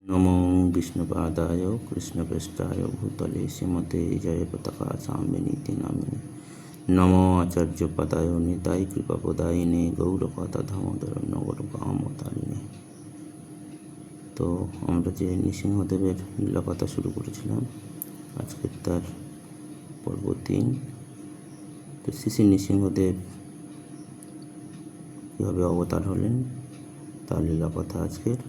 নমো বিষ্ণুপাদায় কৃষ্ণপৃষ্ঠায় ভূতলে শ্রীমতে জয়পতাকা সাম্যনীতি নামিনে নমো আচার্যপদায় নিতাই কৃপাপদায়িনে গৌরকথা দামোদর নগর কামতারিণে। তো আমরা যে নৃসিংহদেবের লীলাকথা শুরু করেছিলাম, আজকের তার পর্ব 3। তো শ্রী নৃসিংহদেব কীভাবে অবতার হলেন তার লীলাকথা আজকের।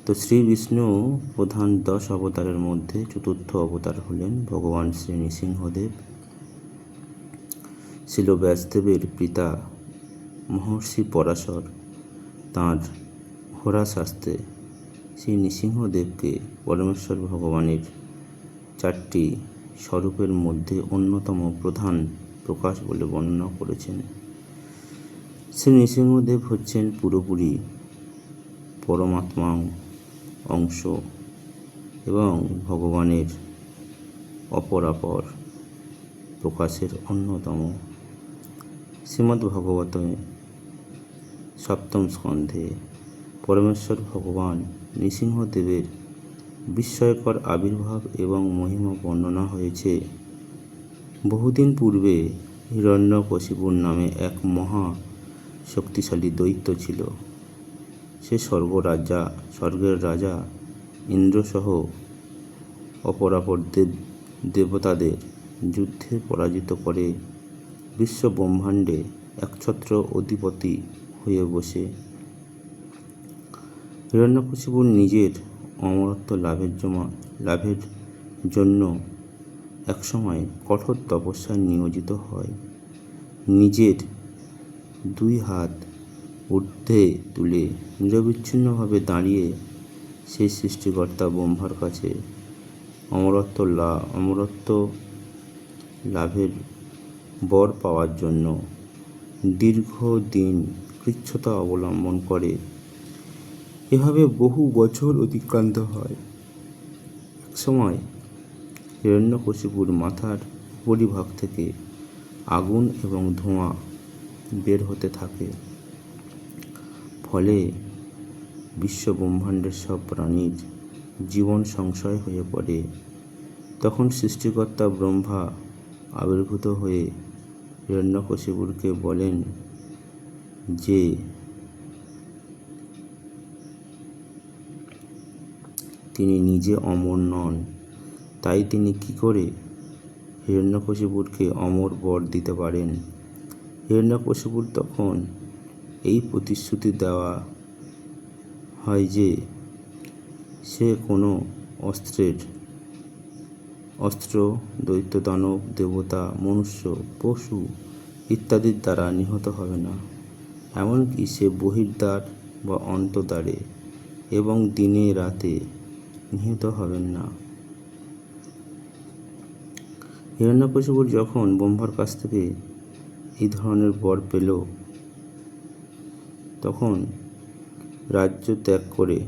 তো শ্রী বিষ্ণু প্রধান 10 অবতারের মধ্যে চতুর্থ অবতার হলেন ভগবান শ্রী নৃসিংহদেব। ছিল ব্যাসদেবের পিতা মহর্ষি পরাশর তাঁর হোরা শাস্ত্রে শ্রী নৃসিংহদেবকে পরমেশ্বর ভগবানের 4টি স্বরূপের মধ্যে অন্যতম প্রধান প্রকাশ বলে বর্ণনা করেছেন। শ্রী নৃসিংহদেব হচ্ছেন পুরোপুরি পরমাত্মা অংশ এবং ভগবানের অপরাপর প্রকাশের অন্যতম। শ্রীমদ্ ভাগবতে 7ম স্কন্ধে পরমেশ্বর ভগবান নৃসিংহদেবের বিস্ময়কর আবির্ভাব এবং মহিমা বর্ণনা হয়েছে। বহুদিন পূর্বে হিরণ্যকশিপুর নামে এক মহা শক্তিশালী দৈত্য ছিল। সে স্বর্গের রাজা ইন্দ্রসহ অপরাপর দেবতাদের যুদ্ধে পরাজিত করে বিশ্ব ব্রহ্মাণ্ডে একছত্র অধিপতি হয়ে বসে। হিরণ্যকশিপুর নিজের অমরত্ব লাভের জন্য একসময় কঠোর তপস্যায় নিয়োজিত হয়। নিজের 2 হাত ঊর্ধ্বে তুলে নিরবিচ্ছিন্নভাবে দাঁড়িয়ে সেই সৃষ্টিকর্তা ব্রহ্মার কাছে অমরত্ব লাভের বর পাওয়ার জন্য দীর্ঘদিন কৃচ্ছ্রতা অবলম্বন করে। এভাবে বহু বছর অতিক্রান্ত হয়। একসময় হিরণ্যকশিপুর মাথার উপরিভাগ থেকে আগুন এবং ধোঁয়া বের হতে থাকে। ফলে বিশ্ব ব্রহ্মাণ্ডের সব প্রাণীর জীবন সংশয় হয়ে পড়ে। তখন সৃষ্টিকর্তা ব্রহ্মা আবির্ভূত হয়ে হিরণ্যকশিপুরকে বলেন যে তিনি নিজে অমর নন, তাই তিনি কি করে হিরণ্যকশিপুরকে অমর বর দিতে পারেন। হিরণ্যকশিপুর তখন এই প্রতিশ্রুতি দেওয়া হয় যে সে কোনো অস্ত্র দৈত্য দানব দেবতা মনুষ্য পশু ইত্যাদির দ্বারা নিহত হবে না, এমনকি সে বহির্দ্বার বা অন্তর্দ্বারে এবং দিনে রাতে নিহত হবেন না। হিরণ্যকশিপুর যখন ব্রহ্মার কাছ থেকে এই ধরনের বর পেল, তখন রাজ্য ত্যাগ করে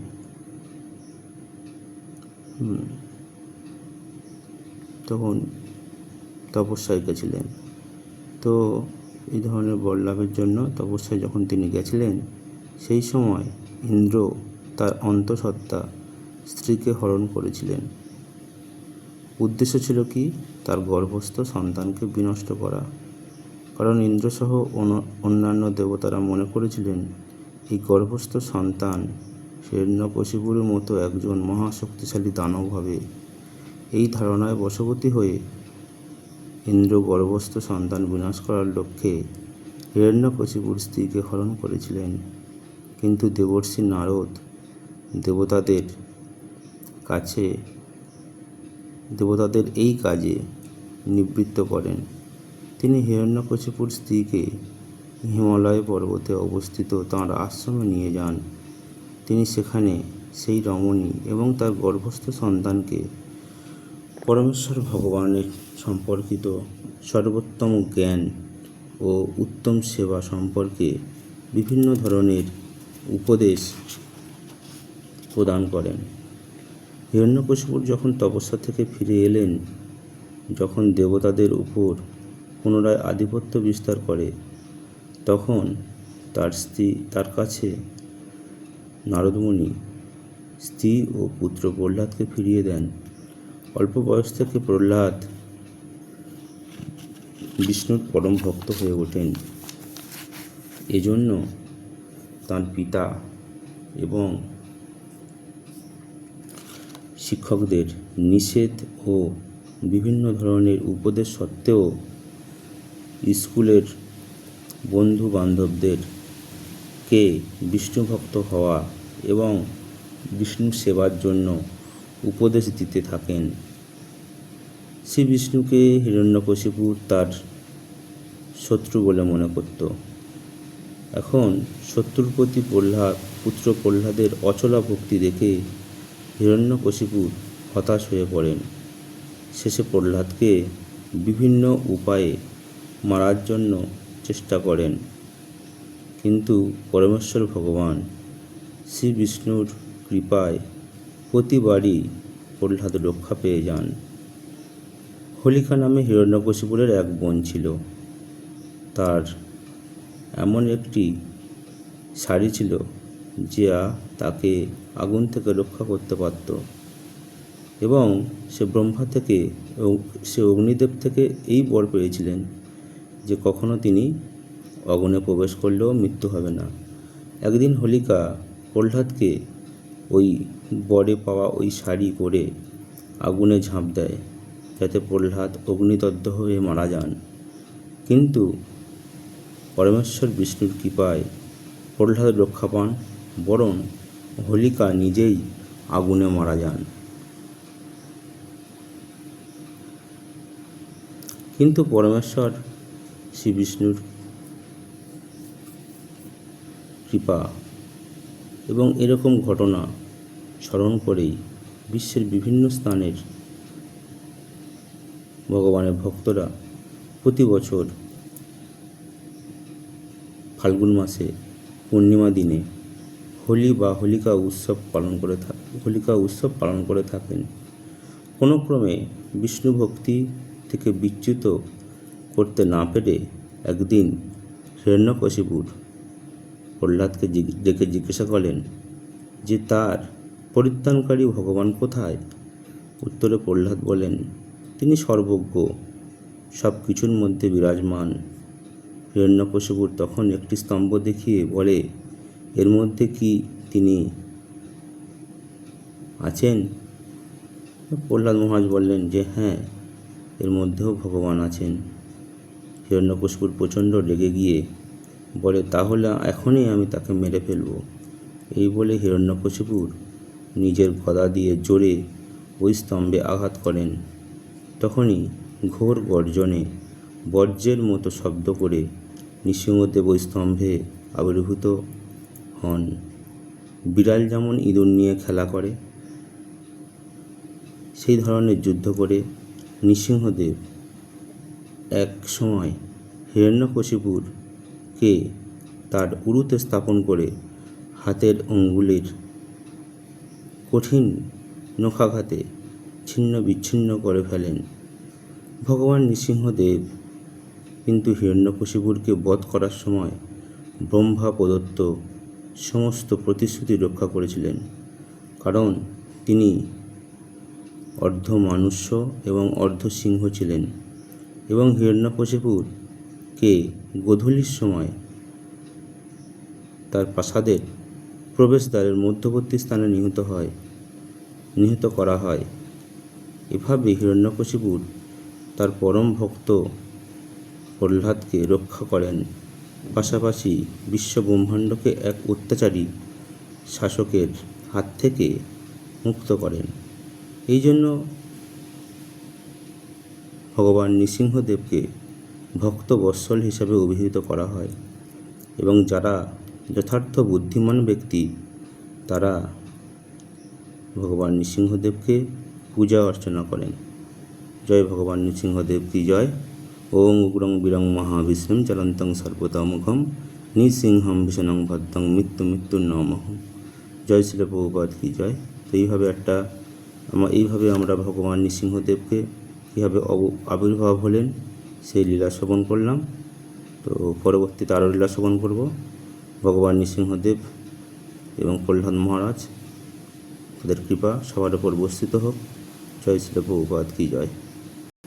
তখন তপস্যায় গেছিলেন। তো এই ধরনের বর লাভের জন্য তপস্যায় যখন তিনি গেছিলেন, সেই সময় ইন্দ্র তার অন্তঃসত্ত্বা স্ত্রীকে হরণ করেছিলেন। উদ্দেশ্য ছিল কি? তার গর্ভস্থ সন্তানকে বিনষ্ট করা। কারণ ইন্দ্রসহ অন্যান্য দেবতারা মনে করেছিলেন এই গর্ভস্থ সন্তান হিরণ্যকশিপুরের মতো একজন মহাশক্তিশালী দানব হবে। এই ধারণায় বশবর্তী হয়ে ইন্দ্র গর্ভস্থ সন্তান বিনাশ করার লক্ষ্যে হিরণ্যকশিপুর স্ত্রীকে হরণ করেছিলেন। কিন্তু দেবর্ষি নারদ দেবতাদের এই কাজে নিবৃত্ত করেন। তিনি হিরণ্যকশিপুর স্ত্রীকে হিমালয় পর্বতে অবস্থিত তাঁর আশ্রমে নিয়ে যান। তিনি সেখানে সেই রমণী এবং তার গর্ভস্থ সন্তানকে পরমেশ্বর ভগবানের সম্পর্কিত সর্বোত্তম জ্ঞান ও উত্তম সেবা সম্পর্কে বিভিন্ন ধরনের উপদেশ প্রদান করেন। হিরণ্যকশিপুর যখন তপস্যা থেকে ফিরে এলেন, যখন দেবতাদের উপর পুনরায় আধিপত্য বিস্তার করে, তখন তার স্ত্রী তার কাছে নারদমুনি স্ত্রী ও পুত্র প্রহ্লাদকে ফিরিয়ে দেন। অল্প বয়স থেকে প্রহ্লাদ বিষ্ণুর পরম ভক্ত হয়ে ওঠেন। এজন্য তাঁর পিতা এবং শিক্ষকদের নিষেধ ও বিভিন্ন ধরনের উপদেশ সত্ত্বেও স্কুলের বন্ধু বান্ধবদেরকে বিষ্ণু ভক্ত হওয়া এবং বিষ্ণু সেবার জন্য উপদেশ দিতে থাকেন। শ্রী বিষ্ণুকে হিরণ্যকশিপু তার শত্রু বলে মনে করত। এখন শত্রুর প্রতি পুত্র প্রহ্লাদের অচলা ভক্তি দেখে হিরণ্যকশিপু হতাশ হয়ে পড়েন। শেষে প্রহ্লাদকে বিভিন্ন উপায়ে মারার জন্য চেষ্টা করেন, কিন্তু পরমেশ্বর ভগবান শ্রী বিষ্ণুর কৃপায় প্রতিবারই প্রহ্লাদ রক্ষা পেয়ে যান। হোলিকা নামে হিরণ্যকশিপুরের এক বোন ছিল। তার এমন একটি শাড়ি ছিল যা তাকে আগুন থেকে রক্ষা করতে পারত, এবং সে ব্রহ্মা থেকে সে অগ্নিদেব থেকে এই বর পেয়েছিলেন যে কখনো তিনি আগুনে প্রবেশ করলেও মৃত্যু হবে না। একদিন হোলিকা প্রহ্লাদকে ওই বরে পাওয়া ওই শাড়ি পরে আগুনে ঝাঁপ দেয়, যাতে প্রহ্লাদ অগ্নিদগ্ধ হয়ে মারা যান। কিন্তু পরমেশ্বর বিষ্ণুর কৃপায় প্রহ্লাদ রক্ষা পান, বরং হোলিকা নিজেই আগুনে মারা যান। কিন্তু পরমেশ্বর শ্রী বিষ্ণুর কৃপা এবং এরকম ঘটনা স্মরণ করেই বিশ্বের বিভিন্ন স্থানের ভগবানের ভক্তরা প্রতি বছর ফাল্গুন মাসে পূর্ণিমা দিনে হোলি বা হোলিকা উৎসব পালন করে থাকেন। কোনো ক্রমে বিষ্ণু ভক্তি থেকে বিচ্যুত করতে না পেরে একদিন হিরণ্যকশিপুর প্রহ্লাদকে ডেকে জিজ্ঞাসা করেন যে তার পরিত্রাণকারী ভগবান কোথায়। উত্তরে প্রহ্লাদ বলেন, তিনি সর্বজ্ঞ, সব কিছুর মধ্যে বিরাজমান। হিরণ্যকশিপুর তখন একটি স্তম্ভ দেখিয়ে বলে, এর মধ্যে কি তিনি আছেন? প্রহ্লাদ মহারাজ বললেন যে হ্যাঁ, এর মধ্যেও ভগবান আছেন। হিরণ্যকশিপুর প্রচণ্ড রেগে গিয়ে বলে, তাহলে এখনই আমি তাকে মেরে ফেলব। এই বলে হিরণ্যকশিপুর নিজের গদা দিয়ে জোরে ওই স্তম্ভে আঘাত করেন। তখনই ঘোর গর্জনে বজ্রের মতো শব্দ করে নৃসিংহদেব ওই স্তম্ভে আবির্ভূত হন। বিড়াল যেমন ইঁদুর নিয়ে খেলা করে, সেই ধরনের যুদ্ধ করে নৃসিংহদেব এক সময় হিরণ্যকশিপুরকে তার উরুতে স্থাপন করে হাতের আঙ্গুলের কঠিন নখাঘাতে ছিন্ন বিচ্ছিন্ন করে ফেলেন। ভগবান নৃসিংহদেব কিন্তু হিরণ্যকশিপুরকে বধ করার সময় ব্রহ্মা প্রদত্ত সমস্ত প্রতিশ্রুতি রক্ষা করেছিলেন, কারণ তিনি অর্ধ মানুষ্য এবং অর্ধ সিংহ ছিলেন, এবং হিরণ্যকশিপুরকে গোধূলির সময় তার প্রাসাদের প্রবেশদ্বারের মধ্যবর্তী স্থানে নিহত করা হয়। এভাবে হিরণ্যকশিপুর তার পরম ভক্ত প্রহ্লাদকে রক্ষা করেন, পাশাপাশি বিশ্ব ব্রহ্মাণ্ডকে এক অত্যাচারী শাসকের হাত থেকে মুক্ত করেন। এই জন্য ভগবান নৃসিংহদেবকে ভক্ত বৎসল হিসাবে অভিহিত করা হয়, এবং যারা যথার্থ বুদ্ধিমান ব্যক্তি তারা ভগবান নৃসিংহদেবকে পূজা অর্চনা করেন। জয় ভগবান নৃসিংহদেব কি জয়। ওং উগ্রং বীরং মহাবিষ্ণুম চলন্তং সর্বতোমুখম নৃসিংহম ভীষণং ভদ্রং মৃত্যুর নমঃ। জয় শিল প্রভুপাদ কি জয়। তো এইভাবে আমরা ভগবান নৃসিংহদেবকে কীভাবে আবির্ভাব হলেন সেই লীলা শ্রবণ করলাম। তো পরবর্তীতে আরও লীলা শ্রবণ করব ভগবান নৃসিংহদেব এবং প্রহ্লাদ মহারাজ তাদের কৃপা সবার উপর বর্ষিত হোক। জয় শ্রী প্রভুপাদ কি জয়।